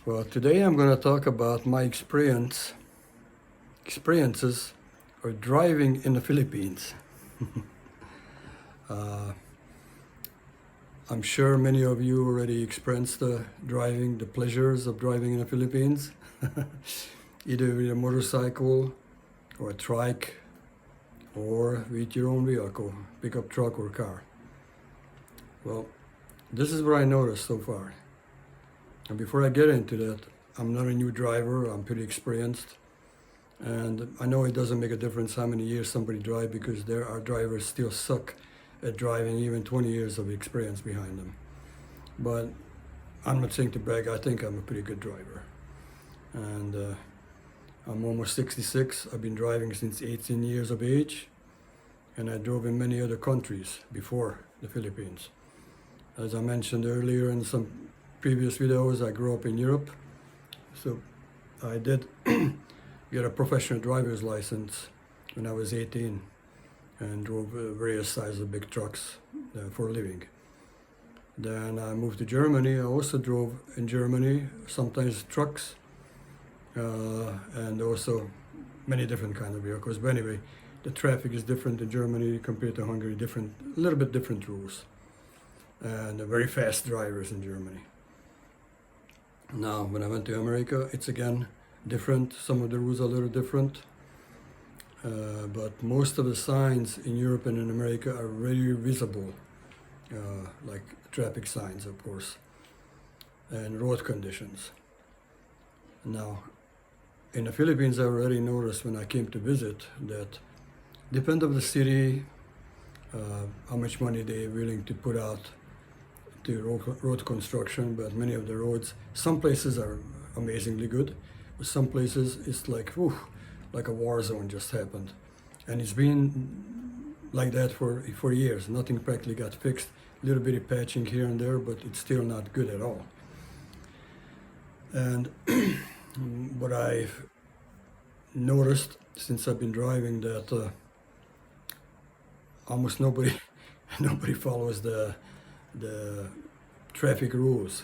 Well, today I'm going to talk about my experiences of driving in the Philippines. uh, I'm sure many of you already experienced the pleasures of driving in the Philippines, either with a motorcycle or a trike or with your own vehicle, pickup truck or car. Well, this is what I noticed so far. And before I get into that, I'm not a new driver, I'm pretty experienced. And I know it doesn't make a difference how many years somebody drives because there are drivers still suck at driving even 20 years of experience behind them. But I'm not saying to brag, I think I'm a pretty good driver. And I'm almost 66. I've been driving since 18 years of age. And I drove in many other countries before the Philippines. As I mentioned earlier in some previous videos, I grew up in Europe. So I did get a professional driver's license when I was 18 and drove various sizes of big trucks for a living. Then I moved to Germany. I also drove in Germany, sometimes trucks and also many different kinds of vehicles. But anyway, the traffic is different in Germany compared to Hungary, a little bit different rules. And very fast drivers in Germany. Now, when I went to America, it's again different. Some of the rules are a little different. But most of the signs in Europe and in America are very visible, like traffic signs, of course, and road conditions. Now, in the Philippines, I already noticed when I came to visit that depend of the city, how much money they're willing to put out to road construction, but many of the roads, some places are amazingly good, but some places it's like, whew, like a war zone just happened. And it's been like that for years. Nothing practically got fixed. A little bit of patching here and there, but it's still not good at all. And what I've noticed since I've been driving that almost nobody follows the traffic rules,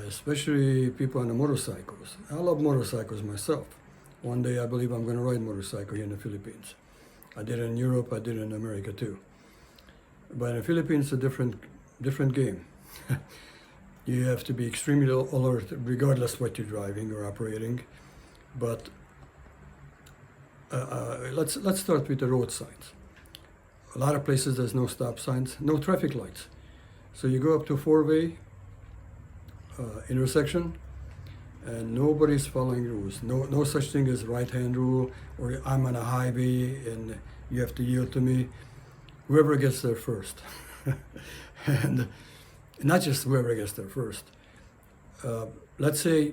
especially people on the motorcycles. I love motorcycles myself. One day I believe I'm going to ride motorcycle here in the Philippines. I did it in Europe, I did it in America too. But in the Philippines, it's a different game. You have to be extremely alert regardless what you're driving or operating. But let's start with the road signs. A lot of places there's no stop signs, no traffic lights. So you go up to a four-way intersection and nobody's following rules. No such thing as right-hand rule or I'm on a highway and you have to yield to me. Whoever gets there first. And not just whoever gets there first. Let's say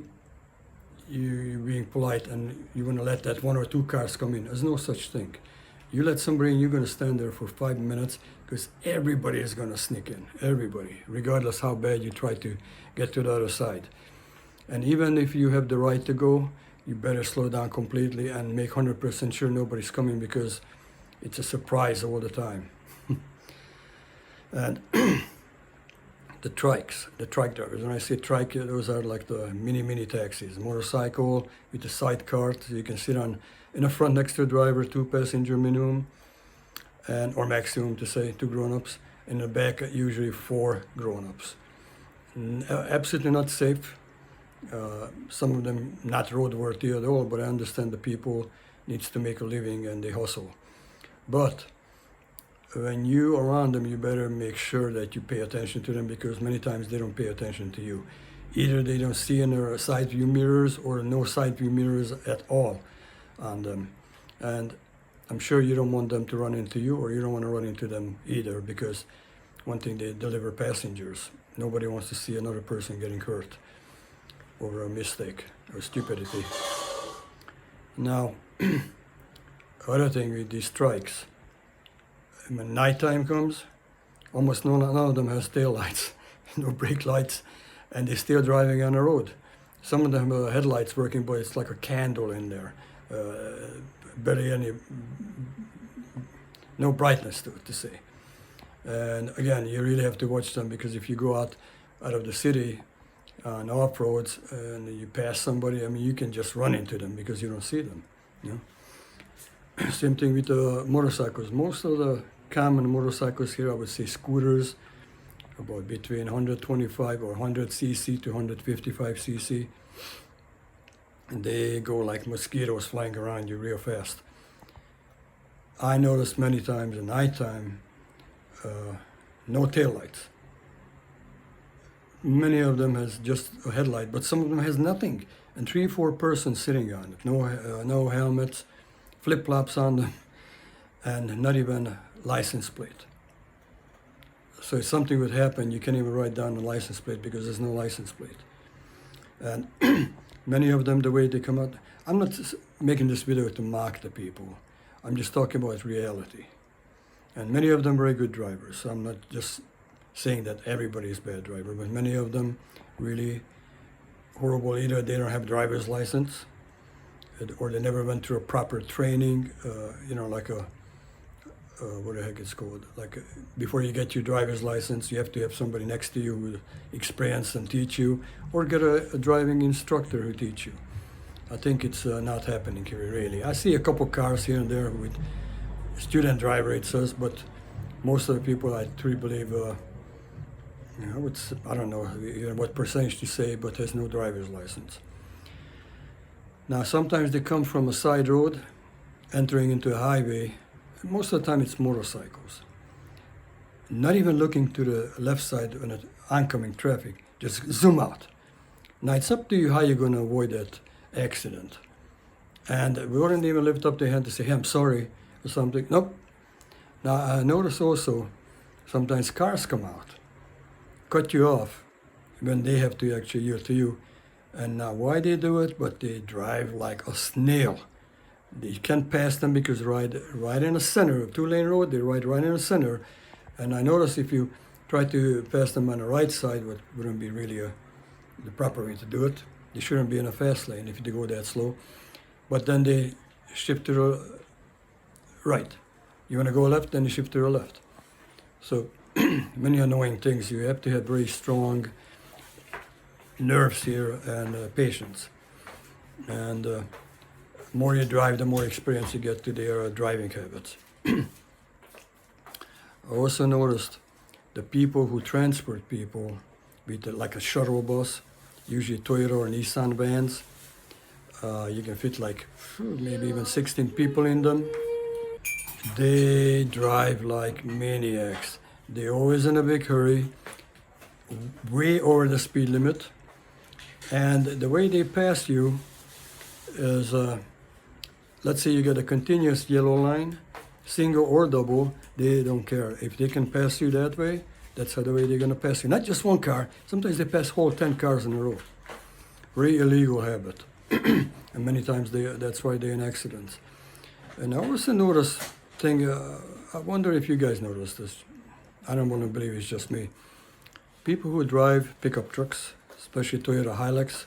you're being polite and you want to let that one or two cars come in. There's no such thing. You let somebody in, you're going to stand there for 5 minutes because everybody is going to sneak in. Everybody, regardless how bad you try to get to the other side. And even if you have the right to go, you better slow down completely and make 100% sure nobody's coming because it's a surprise all the time. And the trike drivers, when I say trike, those are like the mini taxis, motorcycle with a sidecar, so you can sit on in the front next to the driver, 2 passenger minimum, and or maximum to say 2 grown-ups. In the back, usually 4 grown-ups. Absolutely not safe. Some of them not roadworthy at all, but I understand the people needs to make a living and they hustle. But when you are around them, you better make sure that you pay attention to them because many times they don't pay attention to you. Either they don't see in their side view mirrors or no side view mirrors at all on them. And I'm sure you don't want them to run into you or you don't want to run into them either because one thing, they deliver passengers. Nobody wants to see another person getting hurt over a mistake or stupidity. Now, other thing with these strikes, when nighttime comes, almost none of them has tail lights, no brake lights, and they're still driving on the road. Some of them have headlights working, but it's like a candle in there. Barely any, no brightness to it, to say. And again, you really have to watch them because if you go out of the city on off-roads and you pass somebody, I mean, you can just run into them because you don't see them, you know. Same thing with the motorcycles. Most of the common motorcycles here, I would say scooters, about between 125 or 100 cc to 155 cc. And they go like mosquitoes flying around you real fast. I noticed many times at nighttime, no taillights. Many of them has just a headlight, but some of them has nothing. And 3-4 persons sitting on it. No helmets, flip-flops on them, and not even a license plate. So if something would happen, you can't even write down the license plate because there's no license plate. And many of them, the way they come out, I'm not making this video to mock the people. I'm just talking about reality. And many of them very good drivers. So I'm not just saying that everybody is a bad driver, but many of them really horrible. Either they don't have driver's license, or they never went through a proper training, you know, like a, what the heck it's called, like before you get your driver's license, you have to have somebody next to you who's experienced and teach you, or get a driving instructor who teach you. I think it's not happening here really. I see a couple cars here and there with student driver, it says, but most of the people, I truly believe, I don't know what percentage to say, but has no driver's license. Now sometimes they come from a side road, entering into a highway. Most of the time it's motorcycles. Not even looking to the left side on an oncoming traffic, just zoom out. Now it's up to you how you're going to avoid that accident. And we wouldn't even lift up their hand to say, hey, I'm sorry, or something. Nope. Now I notice also, sometimes cars come out, cut you off, when they have to actually yield to you. And now why they do it, but they drive like a snail. They can't pass them because right in the center of 2-lane road, they ride right in the center. And I notice if you try to pass them on the right side, what wouldn't be really the proper way to do it. They shouldn't be in a fast lane if they go that slow. But then they shift to the right. You want to go left, then you shift to the left. So many annoying things. You have to have very strong nerves here and patience. And the more you drive, the more experience you get to their driving habits. I also noticed the people who transport people, with like a shuttle bus, usually Toyota or Nissan vans, you can fit like maybe even 16 people in them. They drive like maniacs. They're always in a big hurry, way over the speed limit. And the way they pass you is, let's say you get a continuous yellow line, single or double, they don't care. If they can pass you that way, that's the way they're going to pass you. Not just one car, sometimes they pass whole 10 cars in a row. Very illegal habit. And many times that's why they're in accidents. And I also notice thing, I wonder if you guys notice this. I don't want to believe it's just me. People who drive pickup trucks, especially Toyota Hilux,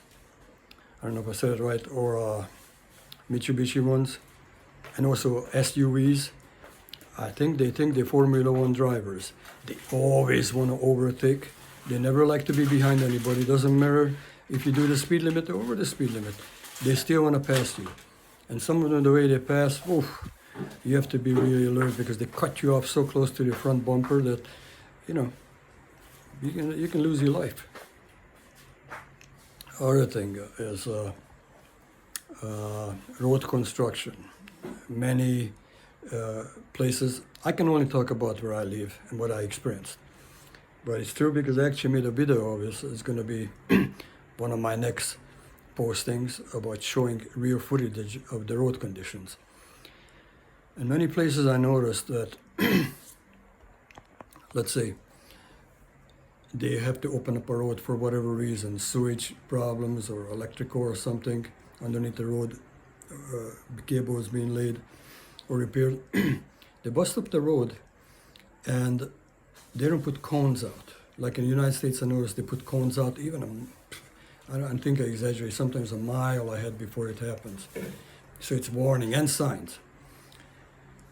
I don't know if I said it right, or Mitsubishi ones, and also SUVs. I think they think they're Formula One drivers. They always want to overtake. They never like to be behind anybody. Doesn't matter if you do the speed limit or over the speed limit. They still want to pass you. And some of them, the way they pass, you have to be really alert because they cut you off so close to the front bumper that, you know, you can lose your life. Other thing is road construction. Many places, I can only talk about where I live and what I experienced. But it's true because I actually made a video of this. It's going to be one of my next postings about showing real footage of the road conditions. In many places I noticed that, let's say, they have to open up a road for whatever reason, sewage problems or electrical or something underneath the road, cable is being laid or repaired. They bust up the road and they don't put cones out. Like in the United States, I noticed they put cones out even, I don't think I exaggerate, sometimes a mile ahead before it happens. So it's warning and signs.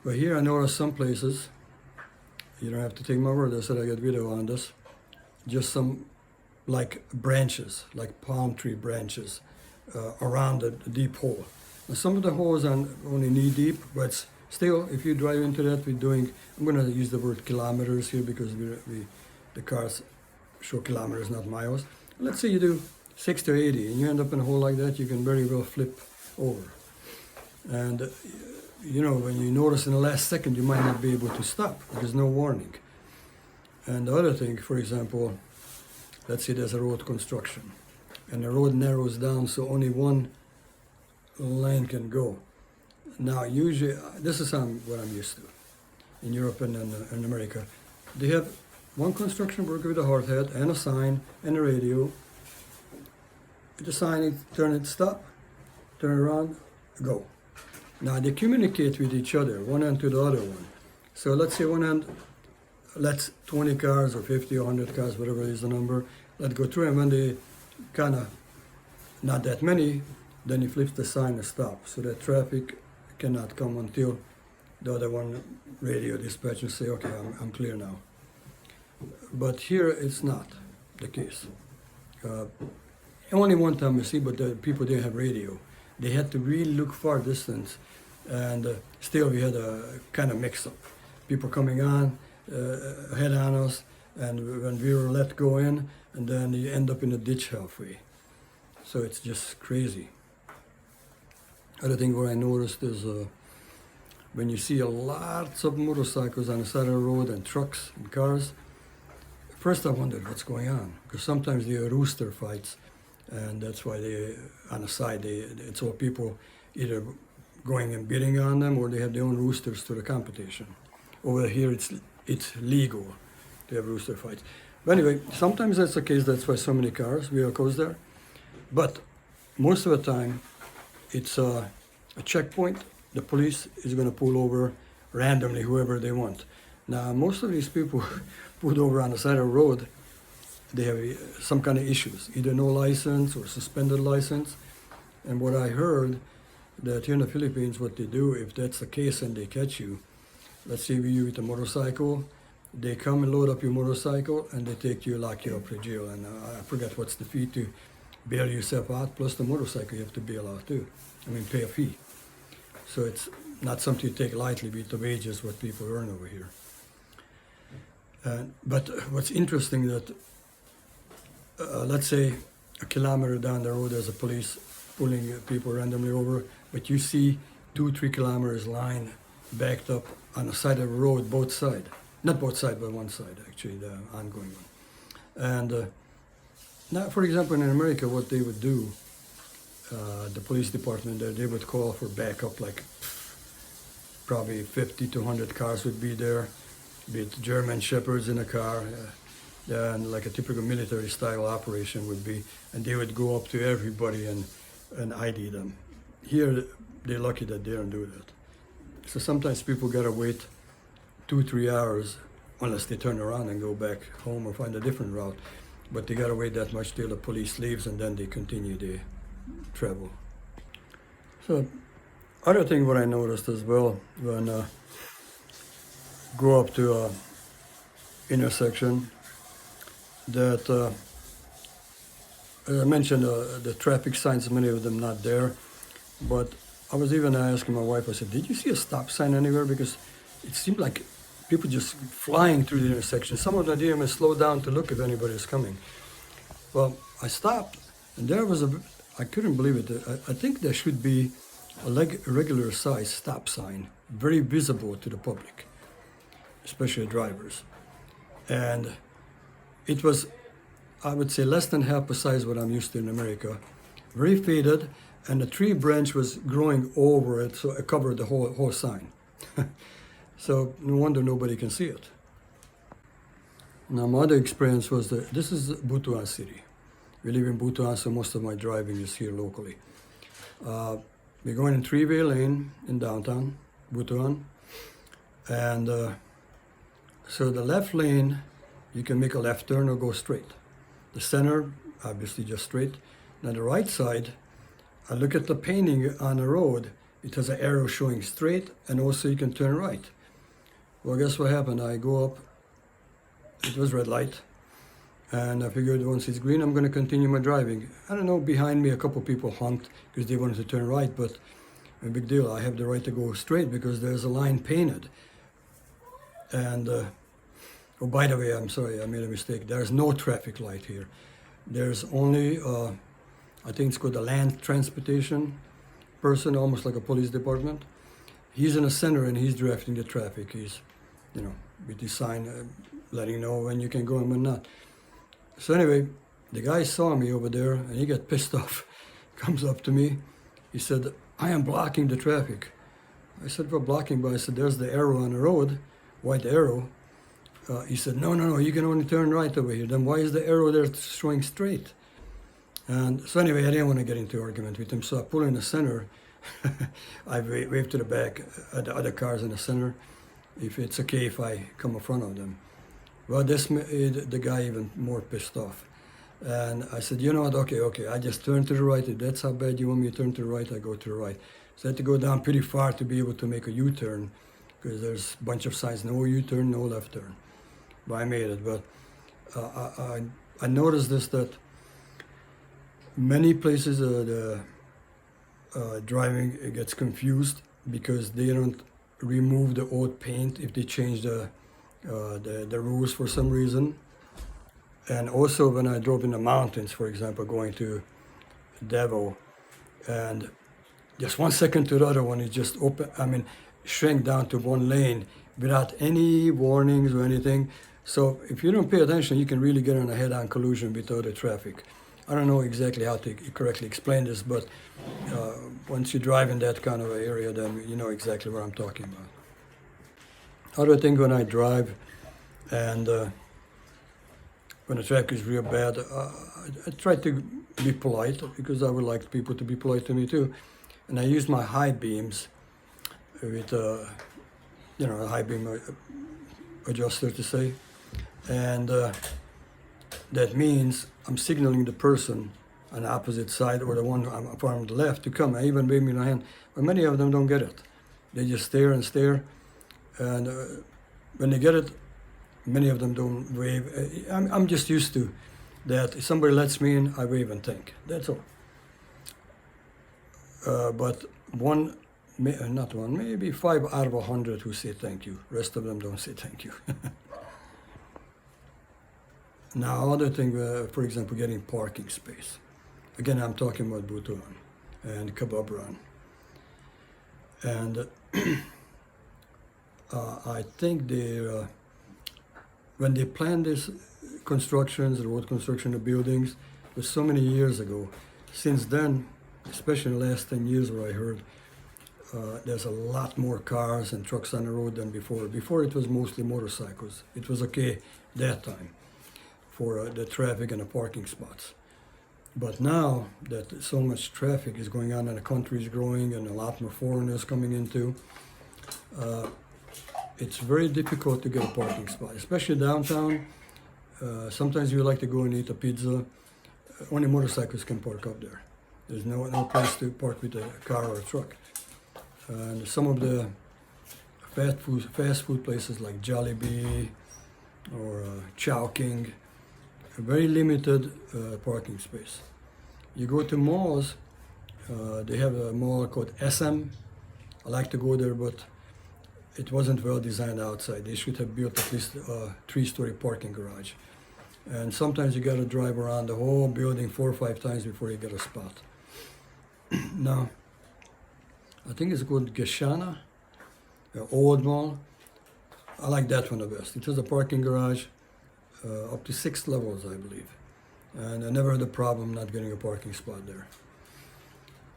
But here I noticed some places, you don't have to take my word, I said I got video on this, just some like branches, like palm tree branches, around a deep hole. Now, some of the holes are only knee deep, but still, if you drive into that, I'm going to use the word kilometers here because the cars show kilometers, not miles. Let's say you do 6 to 80 and you end up in a hole like that, you can very well flip over. And when you notice in the last second, you might not be able to stop. There's no warning. And the other thing, for example, let's say there's a road construction and the road narrows down so only one lane can go. Now, usually, this is what I'm used to in Europe and in America. They have one construction worker with a hard hat and a sign and a radio. The sign, turn it, stop, turn around, go. Now, they communicate with each other, one end to the other one. So let's say one end lets 20 cars or 50 or 100 cars, whatever is the number, let go through, and when they kind of, not that many, then he flips the sign and stop, so that traffic cannot come until the other one radio dispatch and say, okay, I'm clear now. But here it's not the case. Only one time you see, but the people didn't have radio. They had to really look far distance, and still we had a kind of mix-up. People coming on, head on us, and when we were let go in, and then you end up in a ditch halfway. So it's just crazy. Other thing what I noticed is when you see lots of motorcycles on the side of the road and trucks and cars, first I wondered what's going on, because sometimes they are rooster fights, and that's why they, on the side, it's all people either going and bidding on them or they have their own roosters to the competition. Over here it's legal to have rooster fights. But anyway, sometimes that's the case, that's why so many vehicles there. But most of the time, it's a checkpoint. The police is going to pull over randomly whoever they want. Now, most of these people pulled over on the side of the road, they have some kind of issues, either no license or suspended license. And what I heard, that here in the Philippines, what they do, if that's the case and they catch you, let's say you with a motorcycle, they come and load up your motorcycle and they take you, lock you up to jail. And I forget what's the fee to bail yourself out, plus the motorcycle you have to bail out too. Pay a fee. So it's not something you take lightly with the wages what people earn over here. But what's interesting that, let's say a kilometer down the road there's a police pulling people randomly over, but you see 2-3 kilometers line backed up on the side of the road, both sides. Not both sides, but one side actually, the ongoing one. And now, for example, in America, what they would do, the police department, they would call for backup, like probably 50 to 100 cars would be there, with German shepherds in a car, and like a typical military style operation would be, and they would go up to everybody and ID them. Here, they're lucky that they don't do that. So sometimes people gotta wait 2-3 hours, unless they turn around and go back home or find a different route. But they gotta wait that much till the police leaves, and then they continue their travel. So, other thing what I noticed as well, when go up to a intersection, that as I mentioned, the traffic signs, many of them not there, but I was even asking my wife, I said, did you see a stop sign anywhere? Because it seemed like people just flying through the intersection. Some of them didn't even slow down to look if anybody is coming. Well, I stopped, and there was I couldn't believe it. I think there should be a regular size stop sign, very visible to the public, especially drivers. And it was, I would say, less than half the size what I'm used to in America, very faded, and the tree branch was growing over it, so it covered the whole sign. So no wonder nobody can see it. Now my other experience was that this is Butuan City. We live in Butuan, so most of my driving is here locally. We're going in three-way lane in downtown Butuan, and so the left lane, you can make a left turn or go straight. The center, obviously just straight. Now the right side, I look at the painting on the road, it has an arrow showing straight, and also you can turn right. Well, guess what happened? I go up, it was red light, And I figured once it's green, I'm going to continue my driving. I don't know, behind me a couple people honked because they wanted to turn right, but no big deal. I have the right to go straight because there's a line painted. And, oh, by the way, I'm sorry, I made a mistake. There's no traffic light here. There's only, I think it's called the land transportation person, almost like a police department. He's in the center and he's directing the traffic. He's, you know, with the sign letting you know when you can go and when not. So anyway, the guy saw me over there and he got pissed off. Comes up to me. He said, I am blocking the traffic. I said, well, blocking, but I said, there's the arrow on the road, white arrow. He said, no, you can only turn right over here. Then why is the arrow there showing straight? And so anyway, I didn't want to get into argument with him, so I pulled in the center. I waved to the back at the other cars in the center, if it's okay if I come in front of them. Well, this made the guy even more pissed off. And I said, you know what, okay, I just turn to the right. If that's how bad you want me to turn to the right, I go to the right. So I had to go down pretty far to be able to make a U-turn, because there's a bunch of signs, no U-turn, no left turn. But I made it. But I noticed this, that many places the driving gets confused because they don't remove the old paint if they change the rules for some reason. And also when I drove in the mountains, for example, going to Devo, and just 1 second to the other one, it just shrank down to one lane without any warnings or anything. So if you don't pay attention, you can really get in a head-on collision with other traffic. I don't know exactly how to correctly explain this, but once you drive in that kind of area, then you know exactly what I'm talking about. Other thing, when I drive and when the traffic is real bad, I try to be polite because I would like people to be polite to me too. And I use my high beams with, a high beam adjuster to say. And that means I'm signaling the person on the opposite side or the one from the left to come. I even wave me my hand, but many of them don't get it. They just stare and stare. And when they get it, many of them don't wave. I'm just used to that. If somebody lets me in, I wave and thank. That's all. But maybe 5 out of 100 who say thank you. Rest of them don't say thank you. Now, other thing, for example, getting parking space. Again, I'm talking about Butuan and Kababran. And I think when they planned these constructions, road construction of buildings, it was so many years ago. Since then, especially in the last 10 years where I heard, there's a lot more cars and trucks on the road than before. Before it was mostly motorcycles. It was okay that time for the traffic and the parking spots. But now that so much traffic is going on and the country is growing and a lot more foreigners coming into, it's very difficult to get a parking spot, especially downtown. Sometimes you like to go and eat a pizza. Only motorcycles can park up there. There's no place to park with a car or a truck. And some of the fast food places like Jollibee or Chowking, very limited parking space. You go to malls, they have a mall called SM. I like to go there, but it wasn't well designed outside. They should have built at least a 3-story parking garage. And sometimes you gotta drive around the whole building 4 or 5 times before you get a spot. Now, I think it's called Geshana, Old Mall. I like that one the best. It has a parking garage, up to 6 levels, I believe. And I never had a problem not getting a parking spot there.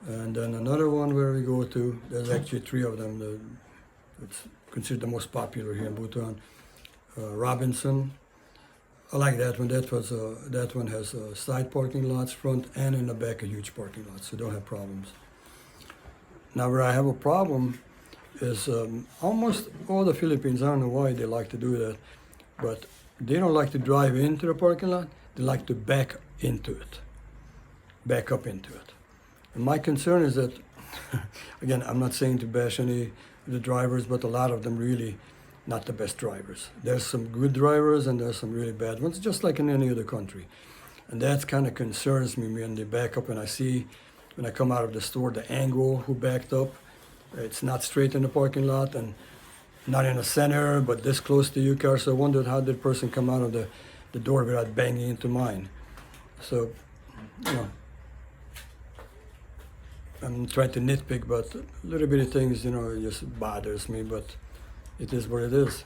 And then another one where we go to, there's actually 3 of them. It's considered the most popular here in Butuan. Robinson. I like that one. That one has side parking lots, front and in the back a huge parking lot, so don't have problems. Now where I have a problem is almost all the Philippines, I don't know why they like to do that, but they don't like to drive into the parking lot, they like to back into it, back up into it. And my concern is that, again, I'm not saying to bash any of the drivers, but a lot of them really not the best drivers. There's some good drivers and there's some really bad ones, just like in any other country. And that kind of concerns me when they back up, and I see when I come out of the store the angle who backed up. It's not straight in the parking lot and not in the center, but this close to your car. So I wondered how did the person come out of the door without banging into mine. So, you know, I'm trying to nitpick, but little bitty things, you know, it just bothers me, but it is what it is.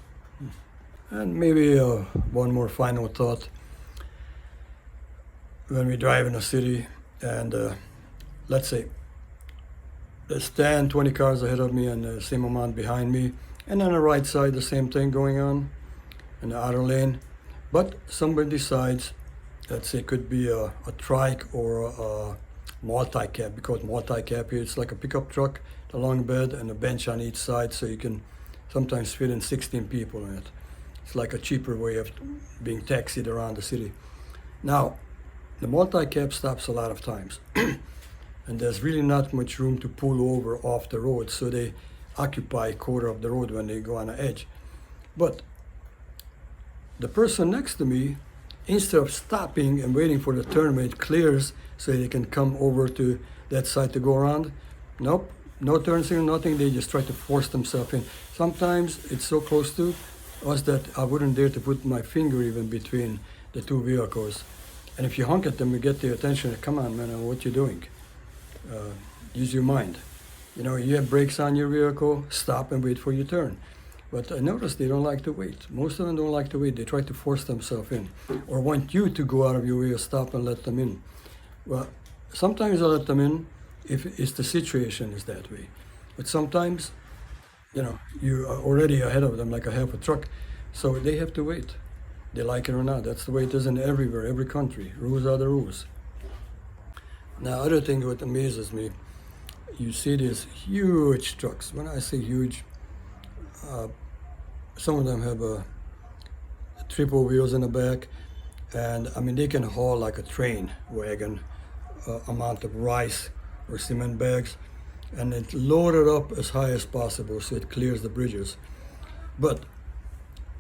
And maybe one more final thought. When we drive in a city and let's say there's 10, 20 cars ahead of me and the same amount behind me, and on the right side the same thing going on in the outer lane, but somebody decides, let's say it could be a trike or a multi-cab. We call it multi-cab here. It's like a pickup truck, the long bed and a bench on each side, so you can sometimes fit in 16 people in it. It's like a cheaper way of being taxied around the city. Now, the multi-cab stops a lot of times and there's really not much room to pull over off the road, so they occupy a quarter of the road when they go on the edge. But the person next to me, instead of stopping and waiting for the turn when it clears so they can come over to that side to go around, nope, no turn signal, nothing. They just try to force themselves in. Sometimes it's so close to us that I wouldn't dare to put my finger even between the two vehicles. And if you honk at them, you get their attention. Come on, man, what you doing? Use your mind. You know, you have brakes on your vehicle, stop and wait for your turn. But I noticed they don't like to wait. Most of them don't like to wait. They try to force themselves in or want you to go out of your way or stop and let them in. Well, sometimes I let them in if it's the situation is that way. But sometimes, you know, you are already ahead of them like a half a truck. So they have to wait. They like it or not. That's the way it is in everywhere, every country. Rules are the rules. Now, other thing what amazes me, you see these huge trucks. When I say huge, some of them have triple wheels in the back, and I mean they can haul like a train wagon amount of rice or cement bags, and it's loaded up as high as possible so it clears the bridges. But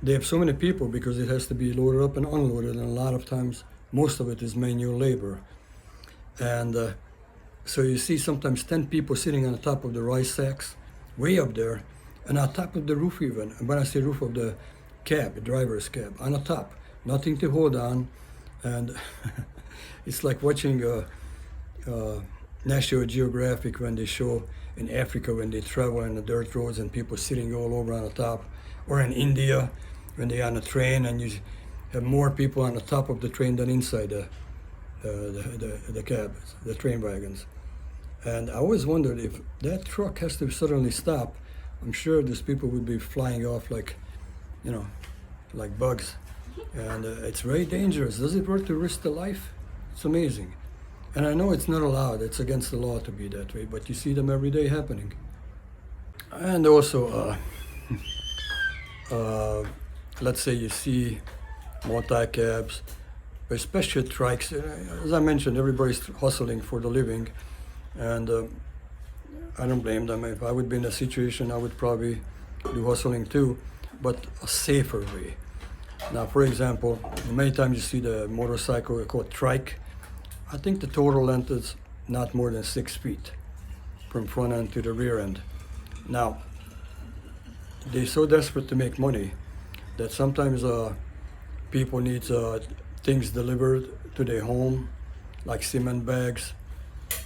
they have so many people because it has to be loaded up and unloaded, and a lot of times most of it is manual labor. And so you see sometimes 10 people sitting on the top of the rice sacks, way up there, and on top of the roof even. And when I say roof of the cab, the driver's cab, on the top, nothing to hold on. And it's like watching National Geographic when they show in Africa when they travel on the dirt roads and people sitting all over on the top, or in India when they're on a train and you have more people on the top of the train than inside the cab, the train wagons. And I always wondered if that truck has to suddenly stop, I'm sure these people would be flying off like, you know, like bugs. And it's very dangerous. Does it work to risk the life? It's amazing. And I know it's not allowed, it's against the law to be that way, but you see them every day happening. And also, let's say you see multi-cabs, especially trikes. As I mentioned, everybody's hustling for the living, and I don't blame them. If I would be in a situation, I would probably do hustling too, but a safer way. Now, for example, many times you see the motorcycle called trike. I think the total length is not more than 6 feet from front end to the rear end. Now, they're so desperate to make money that sometimes people need things delivered to their home, like cement bags,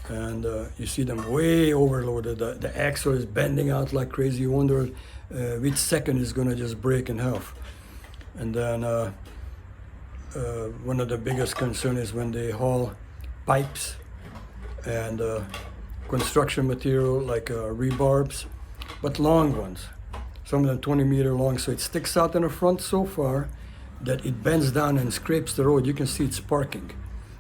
and you see them way overloaded. The axle is bending out like crazy. You wonder which second is going to just break in half. And then one of the biggest concerns is when they haul pipes and construction material like rebarbs, but long ones. Some of them 20-meter long, so it sticks out in the front so far that it bends down and scrapes the road. You can see it sparking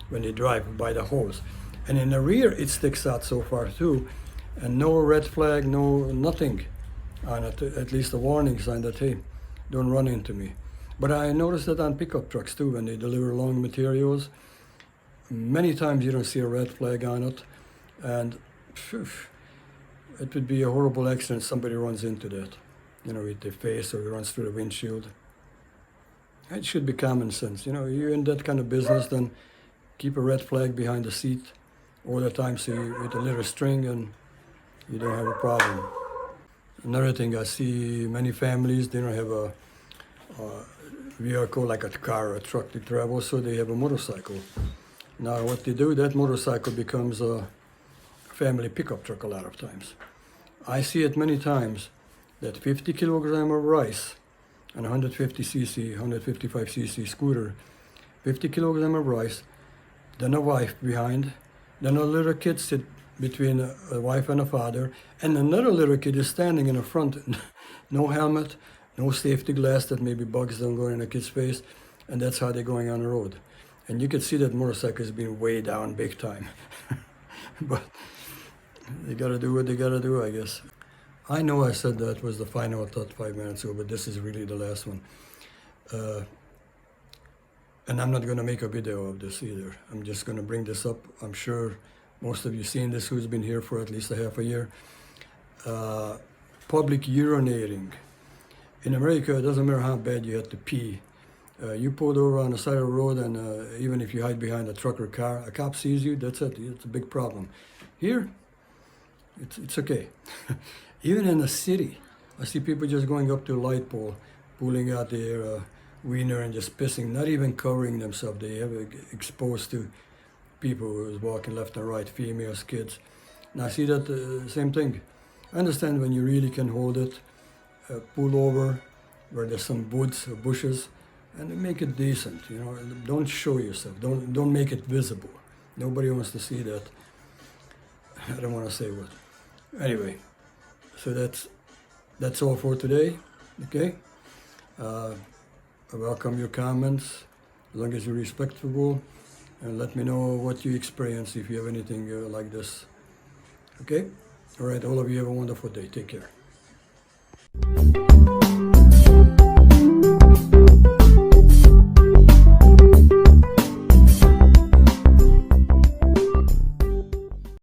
when they drive by the hose. And in the rear, it sticks out so far too, and no red flag, nothing on it, at least a warning sign that, hey, don't run into me. But I noticed that on pickup trucks too, when they deliver long materials. Many times you don't see a red flag on it, and it would be a horrible accident if somebody runs into that. you know, with their face or it runs through the windshield. It should be common sense. You know, you're in that kind of business, then keep a red flag behind the seat all the time, so you, with a little string, and you don't have a problem. Another thing, I see many families, they don't have a vehicle like a car or a truck to travel, so they have a motorcycle. Now what they do, that motorcycle becomes a family pickup truck a lot of times. I see it many times that 50 kilogram of rice and 150cc, 155cc scooter, 50 kilogram of rice, then a wife behind, then a little kid sit between a wife and a father, and another little kid is standing in the front, no helmet, no safety glass that maybe bugs don't go in a kid's face, and that's how they're going on the road. And you can see that motorcycle is being way down big time. But they gotta do what they gotta do, I guess. I know I said that was the final thought 5 minutes ago, but this is really the last one. And I'm not gonna make a video of this either. I'm just gonna bring this up. I'm sure most of you seen this who's been here for at least a half a year. Public urinating. In America, it doesn't matter how bad you have to pee. You pulled over on the side of the road, and even if you hide behind a truck or car, a cop sees you, that's it. It's a big problem. Here, it's okay. Even in the city, I see people just going up to a light pole, pulling out their wiener and just pissing, not even covering themselves. They have exposed to people who is walking left and right, females, kids. And I see that same thing. I understand when you really can hold it, pull over where there's some woods or bushes, and make it decent. You know, don't show yourself. Don't make it visible. Nobody wants to see that. I don't want to say what. Anyway, so that's all for today. Okay. I welcome your comments, as long as you're respectful, and let me know what you experience if you have anything like this. Okay? All right, all of you have a wonderful day. Take care.